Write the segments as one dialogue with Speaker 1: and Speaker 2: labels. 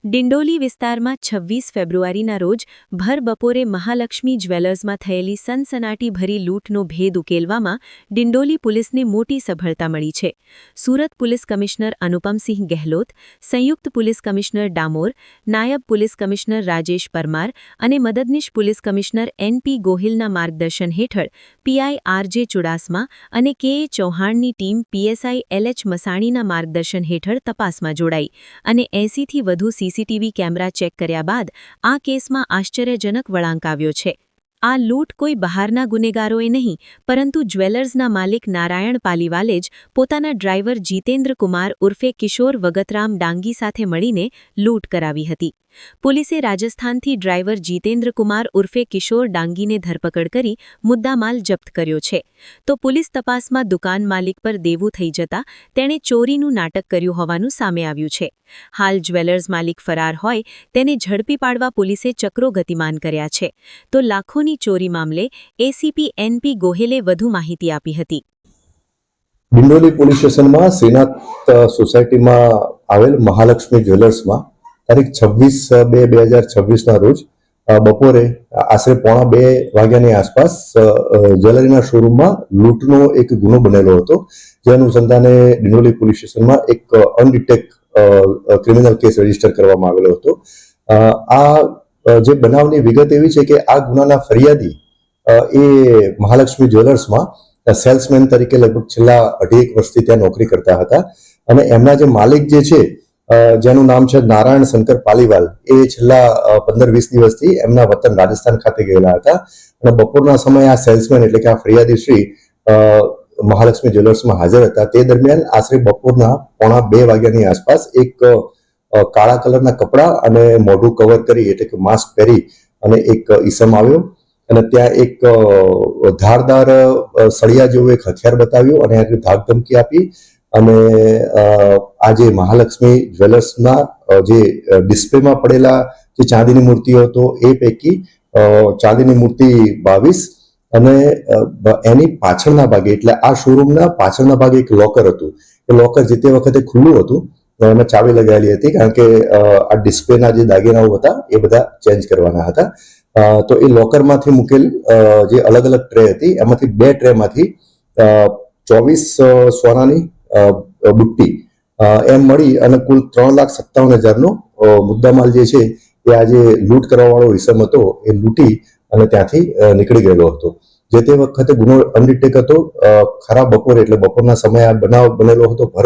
Speaker 1: ડિંડોલી વિસ્તારમાં 26 ફેબ્રુઆરીના રોજ ભર બપોરે મહાલક્ષ્મી જ્વેલર્સમાં થયેલી સનસનાટીભરી લૂંટનો ભેદ ઉકેલવામાં ડિંડોલી પોલીસને મોટી સફળતા મળી છે. સુરત પોલીસ કમિશનર અનુપમસિંહ ગેહલોત, સંયુક્ત પોલીસ કમિશનર ડામોર, નાયબ પોલીસ કમિશનર રાજેશ પરમાર અને મદદનીશ પોલીસ કમિશનર એન.પી. ગોહિલના માર્ગદર્શન હેઠળ પીઆઈ આર.જે. ચુડાસમા અને કે.એ. ચૌહાણની ટીમ પીએસઆઈ એલ.એચ. મસાણીના માર્ગદર્શન હેઠળ તપાસમાં જોડાઈ અને 80થી વધુ સીસીટીવી કેમેરા ચેક કર્યા બાદ આ કેસમાં આશ્ચર્યજનક વળાંક આવ્યો છે. આ લૂંટ કોઈ બહારના ગુનેગારોએ નહીં, પરંતુ જ્વેલર્સના માલિક નારાયણ પાલીવાલે જ પોતાના ડ્રાઈવર જીતેન્દ્ર કુમાર ઉર્ફે કિશોર વગતરામ ડાંગી સાથે મળીને લૂંટ કરાવી હતી. પોલીસે રાજસ્થાનથી ડ્રાઈવર જીતેન્દ્ર કુમાર ઉર્ફે કિશોર ડાંગીને ધરપકડ કરી મુદ્દામાલ જપ્ત કર્યો છે. તો પોલીસ તપાસમાં દુકાન માલિક પર દેવું થઈ જતા તેણે ચોરીનું નાટક કર્યું હોવાનું સામે આવ્યું છે. હાલ જ્વેલર્સ માલિક ફરાર હોય તેને ઝડપી પાડવા પોલીસે ચક્રો ગતિમાન કર્યા છે. તો લાખોની ચોરી મામલે એસીપી એન.પી. ગોહિલે વધુ માહિતી આપી હતી.
Speaker 2: ડિંડોલી પોલીસ સ્ટેશનમાં શ્રીનાથ સોસાયટીમાં આવેલ મહાલક્ષ્મી જ્વેલર્સમાં તારીખ 26/2/2026ના રોજ બપોરે આશરે 1:30 વાગ્યાની આસપાસ જ્વેલરીના શોરૂમમાં લૂંટનો એક ગુનો બનેલો હતો. જે અનુસંધાને ડિંડોલી પોલીસ સ્ટેશનમાં એક અનડિટેક ક્રિમિનલ કેસ રજીસ્ટર કરવામાં આવેલો હતો. આ જે બનાવની વિગત એવી છે કે આ ગુનાના ફરિયાદી એ મહાલક્ષ્મી જ્વેલર્સમાં સેલ્સમેન તરીકે લગભગ છેલ્લા 2.5 વર્ષથી ત્યાં નોકરી કરતા હતા અને એમના જે માલિક જે છે જેનું નામ છે નારાયણ શંકર પાલીવાલ, એ છેલ્લા 15-20 દિવસથી એમના વતન રાજસ્થાન ખાતે ગયેલા હતા અને બપોરના સમયે આ સેલ્સમેન એટલે કે આ ફરિયાદી શ્રી મહાલક્ષ્મી જ્વેલર્સમાં હાજર હતા. તે દરમિયાન આશરે બપોરના 1:45 વાગ્યાની આસપાસ એક કાળા કલરના કપડાં અને મોઢું કવર કરી એટલે કે માસ્ક પહેરી અને એક ઈસમ આવ્યો અને ત્યાં એક ધારદાર સળિયા જેવું એક હથિયાર બતાવ્યું અને એને ધાક ધમકી આપી અને આ જે મહાલક્ષ્મી જ્વેલર્સના જે ડિસ્પ્લેમાં પડેલા જે ચાંદીની મૂર્તિઓ હતો એ પૈકી ચાંદીની મૂર્તિ 22 અને એની પાછળના ભાગે એટલે આ શોરૂમના પાછળના ભાગે એક લોકર હતું. એ લોકર જે તે વખતે ખુલ્લું હતું, એમાં ચાવી લગાવેલી હતી કારણ કે આ ડિસ્પ્લેના જે દાગીનાઓ હતા એ બધા ચેન્જ કરવાના હતા. તો એ લોકરમાંથી મૂકેલ જે અલગ અલગ ટ્રે હતી એમાંથી 2 ટ્રેમાંથી 24 સોનાની બુટ્ટી એમ મળી અને કુલ 3,57,000નો મુદ્દામાલ જે છે એ આજે લૂંટ કરવાવાળો ઇસમ હતો એ લૂંટી અને ત્યાંથી નીકળી ગયેલો હતો. જે તે વખતે ગુનો અનડિટેક હતો. ખરા બપોરે એટલે બપોરના સમયે આ બનાવ બનેલો હતો. ભર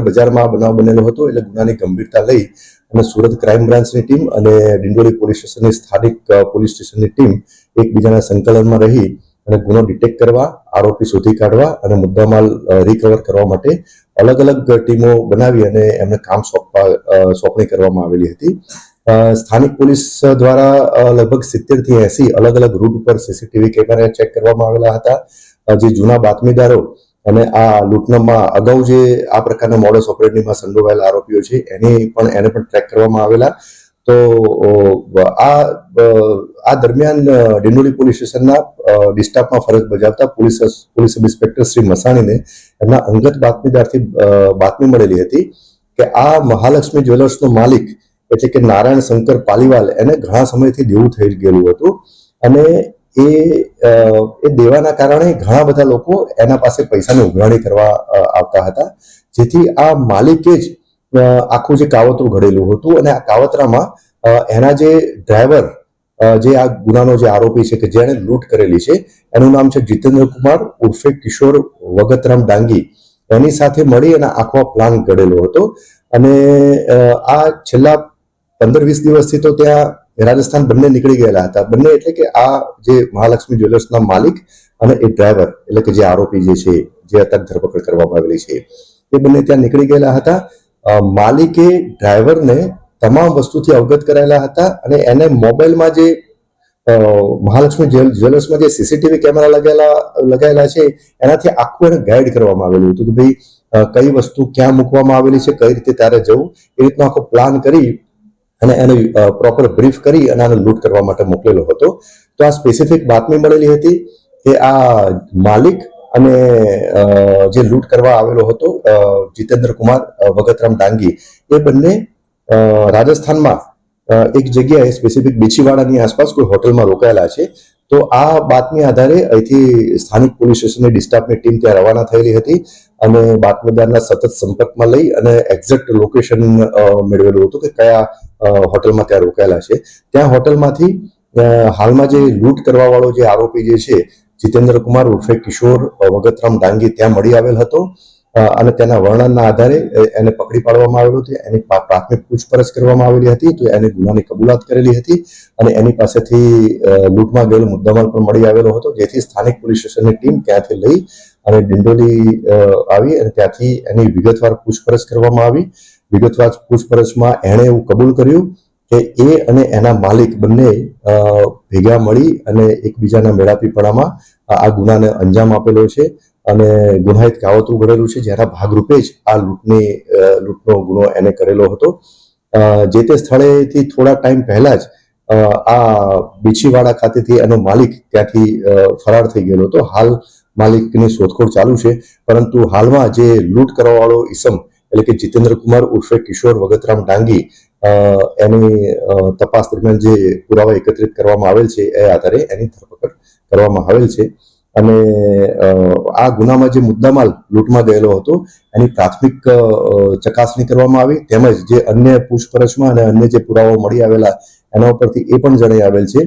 Speaker 2: બજારમાં આ બનાવ બનેલો હતો એટલે ગુનાની ગંભીરતા લઈ અને સુરત ક્રાઇમ બ્રાન્ચની ટીમ અને ડિંડોલી પોલીસ સ્ટેશનની સ્થાનિક પોલીસ સ્ટેશનની ટીમ એકબીજાના સંકલનમાં રહી અને ગુનો ડિટેક્ટ કરવા, આરોપી શોધી કાઢવા અને મુદ્દામાલ રિકવર કરવા માટે અલગ અલગ ટીમો બનાવી અને એમને કામ સોંપણી કરવામાં આવેલી હતી. સ્થાનિક પોલીસ દ્વારા લગભગ 70થી 80 અલગ અલગ રૂટ ઉપર સીસીટીવી કેમેરા ચેક કરવામાં આવેલા હતા. જે જૂના બાતમીદારો અને આ લૂંટનામાં અગાઉ જે આ પ્રકારના મોડસ ઓપરેન્ડીમાં સંડોવાયેલા આરોપીઓ છે એને પણ ટ્રેક કરવામાં આવેલા. તો આ દરમિયાન ડિંડોલી પોલીસ સ્ટેશનના ડિસ્ટાફમાં ફરજ બજાવતા પોલીસ સબ ઇન્સ્પેક્ટર શ્રી મસાણીને એમના અંગત બાતમીદારથી બાતમી મળેલી હતી કે આ મહાલક્ષ્મી જ્વેલર્સનો માલિક એટલે કે નારાયણ શંકર પાલીવાલ એને ઘણા સમયથી દેવું થઈ ગયેલું હતું અને એ દેવાના કારણે ઘણા બધા લોકો એના પાસે પૈસાની ઉઘરાણી કરવા આવતા હતા. જેથી આ માલિકે જ આખું જે કાવતરું ઘડેલું હતું અને આ કાવતરામાં એના જે ડ્રાઈવર જે આ ગુનાનો જે આરોપી છે કે જેણે લૂંટ કરેલી છે એનું નામ છે જીતેન્દ્ર કુમાર ઉર્ફે કિશોર વગતરામ ડાંગી, એની સાથે મળી અને આખો પ્લાન ઘડેલો હતો. અને આ છેલ્લા 15-20 દિવસથી તો ત્યાં રાજસ્થાન બંને નીકળી ગયેલા હતા. બંને એટલે કે આ જે મહાલક્ષ્મી જ્વેલર્સના માલિક અને એ ડ્રાઈવર એટલે કે જે આરોપી જે છે જે અત્યારે ધરપકડ કરવામાં આવેલી છે એ બંને ત્યાં નીકળી ગયેલા હતા. માલિકે ડ્રાઈવરને તમામ વસ્તુથી અવગત કરાયેલા હતા અને એને મોબાઈલમાં જે મહાલક્ષ્મી જ્વેલર્સમાં જે સીસીટીવી કેમેરા લગાયેલા છે એનાથી આખું એને ગાઈડ કરવામાં આવેલું હતું કે ભાઈ કઈ વસ્તુ ક્યાં મૂકવામાં આવેલી છે, કઈ રીતે ત્યારે જવું, એ રીતનો આખો પ્લાન કરી અને એને પ્રોપર બ્રીફ કરી અને આને લૂંટ કરવા માટે મોકલેલો હતો. તો આ સ્પેસિફિક બાતમી મળેલી હતી કે આ માલિક અને જે લૂંટ કરવા આવેલો હતો જીતેન્દ્ર કુમાર વગતરામ ડાંગી, એ બંને રાજસ્થાનમાં એક જગ્યાએ સ્પેસિફિક બીછીવાડાની આસપાસ કોઈ હોટલમાં રોકાયેલા છે. તો આ બાતમી આધારે અહીંથી સ્થાનિક પોલીસ સ્ટેશનની ડિસ્ટાફની ટીમ ત્યાં રવાના થયેલી હતી અને બાતમીદારના સતત સંપર્કમાં લઈ અને એક્ઝેક્ટ લોકેશન મેળવેલું હતું કે કયા હોટલમાં ત્યાં રોકાયેલા છે. ત્યાં હોટલમાંથી હાલમાં જે લૂંટ કરવા વાળો જે આરોપી જે છે જીતેન્દ્ર કુમાર ઉર્ફે કિશોર વગતરામ ડાંગી ત્યાં મળી આવેલ હતો અને તેના વર્ણનના આધારે એને પકડી પાડવામાં આવેલો હતો. એની પ્રાથમિક પૂછપરછ કરવામાં આવેલી હતી તો એને ગુનાની કબૂલાત કરેલી હતી અને એની પાસેથી લૂંટમાં ગયેલો મુદ્દામાલ પણ મળી આવેલો હતો, જેથી સ્થાનિક પોલીસ સ્ટેશનની ટીમ ત્યાંથી લઈ અને ડિંડોલી આવી અને ત્યાંથી એની વિગતવાર પૂછપરછ કરવામાં આવી. વિગતવાર પૂછપરછમાં એણે એવું કબૂલ કર્યું કે એ અને એના માલિક બંને ભેગા મળી અને એકબીજાના મેળાપીપણામાં આ ગુનાને અંજામ આપેલો છે અને ગુનાહિત કાવતરું ઘડેલું છે, જેના ભાગરૂપે જ આ લૂંટનો ગુનો એને કરેલો હતો. જે તે સ્થળેથી થોડા ટાઈમ પહેલા જ આ બીછીવાડા ખાતેથી એનો માલિક ત્યાંથી ફરાર થઈ ગયેલો હતો. હાલ માલિકની શોધખોળ ચાલુ છે, પરંતુ હાલમાં જે લૂંટ કરવાવાળો ઈસમ એટલે કે જીતેન્દ્ર કુમાર ઉર્ફે કિશોર વગતરામ ડાંગી એની તપાસ દરમિયાન જે પુરાવા એકત્રિત કરવામાં આવેલ છે એ આધારે એની ધરપકડ કરવામાં આવેલ છે અને આ ગુનામાં જે મુદ્દામાલ લૂંટમાં ગયેલો હતો એની પ્રાથમિક ચકાસણી કરવામાં આવી, તેમજ જે અન્ય પૂછપરછમાં અને અન્ય જે પુરાવાઓ મળી આવેલા એના ઉપરથી એ પણ જણાઈ આવેલ છે